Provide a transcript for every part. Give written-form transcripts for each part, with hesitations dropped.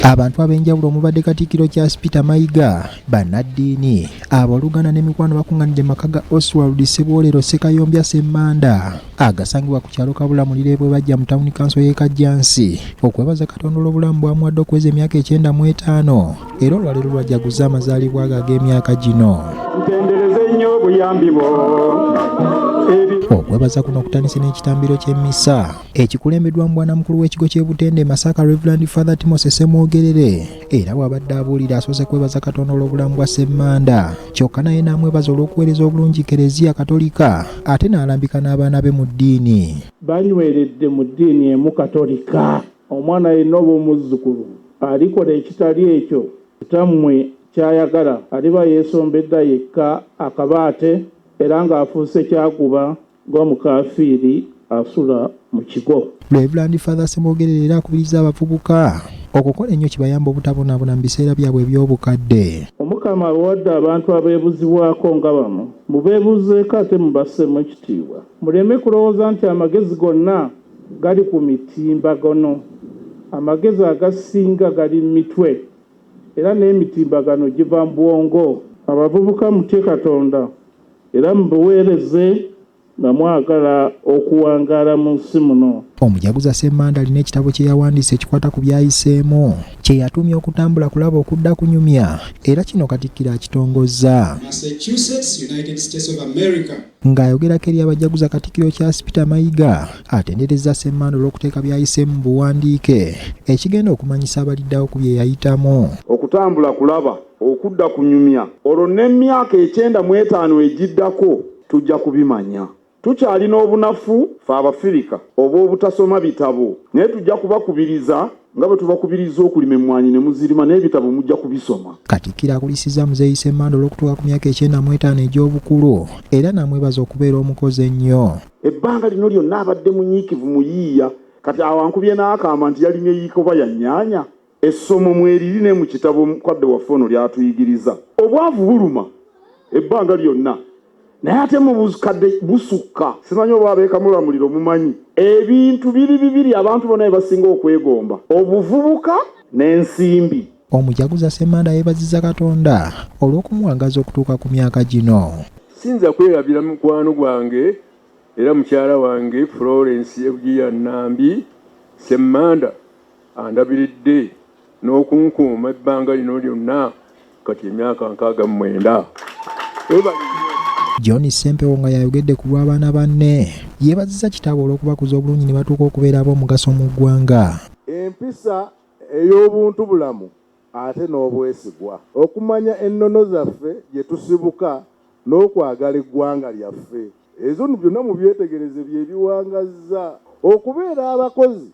Abantu ab'enjawulo omubadde Katikkiro Charles Peter Mayiga, bannaddiini, abaluganda n'emikwano bakunganidde maka ga Oswald Ssebolero Sekayombya Ssemanda agasangibwa ku kyalo Kabulamulire bwe bajja mu tawuni kanso y'e Kajjansi okwebaza Katonda olw'obulamu bw'amuwadde okuweza emyaka 95 era olwaleero lwajjaguza amazaalibwa ge ag'emyaka gino. Ntendereze nnyo obuyambi bwo. Okwebaza kuno okutandise n'ekitambiro ky'emmisa ekikulembeddwamu bwanamukulu w'ekigo ky'e Butende Masaka Reverend Father Timothy Ssemwogerere era bw'abadde abuulira asoose kwebaza Katonda olw'obulamu bwa Ssemanda kyokka naye n'amwebaza olw'okuweereza obulungi Kereziya Katolika ate n'alambika n'abaana be mu ddiini. Banyweredde mu ddiini emu Katolika. Omwana yenna oba omuzzukulu alikola ekitali ekyo kitammwe kyayagala aliba yeesombedda yekka akabaate era ng'afuuse kyakuba ng'omukafiiri asula mu kigo. Reverend Father Ssemwogerere era akubiriza abavubuka okukola ennyo kibayamba obutabonaabona mu biseera byabwe eby'obukadde. Omukama abawadde abantu abeebuzibwako nga bano mubeebuzeeko ate mubassemu ekitiibwa. Muleme kulowooza nti amagezi gonna gali ku mitimbagano. Amagezi agasinga gali mu mitwe era n'emitimbagano giva mu bwongo. Abavubuka mutye Katonda era mubuweereze nga mwagala okuwangaala mu nsi muno. Omujaguza Ssemanda alina ekitabo kye yawandiise ekikwata ku byayiseemu kye yatumya okutambula kulaba okudda kunyumya era kino Katikkiro akitongozza. Ng'ayogerako eri abajaguza Katikkiro Charles Peter Mayiga atenderezza Ssemanda olw'okuteeka byayiseemu mu buwandiike ekigenda okumanyisa abaliddawo ku bye yayitamu. Okutambula kulaba okudda kunyumya olwo n'emyaka 95 egiddako tujja kubimanya. Tukyalina obunafu fe Abafirika oba obutasoma bitabo naye tujja kubakubiriza nga bwe tubakubiriza okulima emmwanyi ne muzirima n'ebitabo mujja kubisoma. Katikkiro akulisizza Muzeeyi Ssemanda olw'okutuuka ku myaka 95 egy'obukulu era n'amwebaza okubeera omukozi ennyo. Ebbanga lino lyonna abadde munyiikivu muyiiya kati awankubye n'akamba nti yalimye yiikoba ya nnyaanya. Essomo mweririne mu kitabo mukadde waffe ono lyatuyigiriza. Obwavu buluma ebbanga lyonna naye ate mu bukadde busukka simanyi oba abeekamulamuliro mumanyi ebintu bibiri abantu bonna basinga okwegomba obuvubuka n'ensimbi. Omujaguza Ssemanda yeebazizza Katonda olw'okumuwangaza okutuuka ku myaka gino. Sinza kwerabira mukwano gwange era mukyala wange Florence Ebugiya Nambi Ssemanda andabiridde n'okunkuuma ebbanga lino lyonna kati emyaka 69. John Sempewo nga yayogedde ku lw'abaana banne yeebazizza kitabo olw'okubakuza obulungi ne batuuka okubeera ab'omugaso mu ggwanga. Empisa ey'obuntu bulamu ate n'obwesigwa okumanya ennono zaffe gye tusibuka n'okwagala eggwanga lyaffe ezo byonna mu byetegereze bye biwangazza okubeera abakozi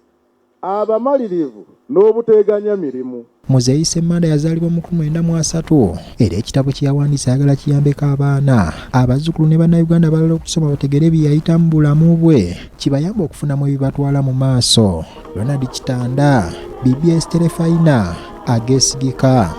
abamalirivu n'obuteeganya mirimu. Muzeeyi Ssemanda yazaalibwa mu 1903 era ekitabo kye yawandiisa ayagala kiyambeko abaana abazzukulu ne bannayuganda abalala okukisoma bategere bye yayita mu bulamu bwe kibayamba okufunamu ebibatwala mu maaso. Ronald Kitanda, BBS Terefayina, ageesigika.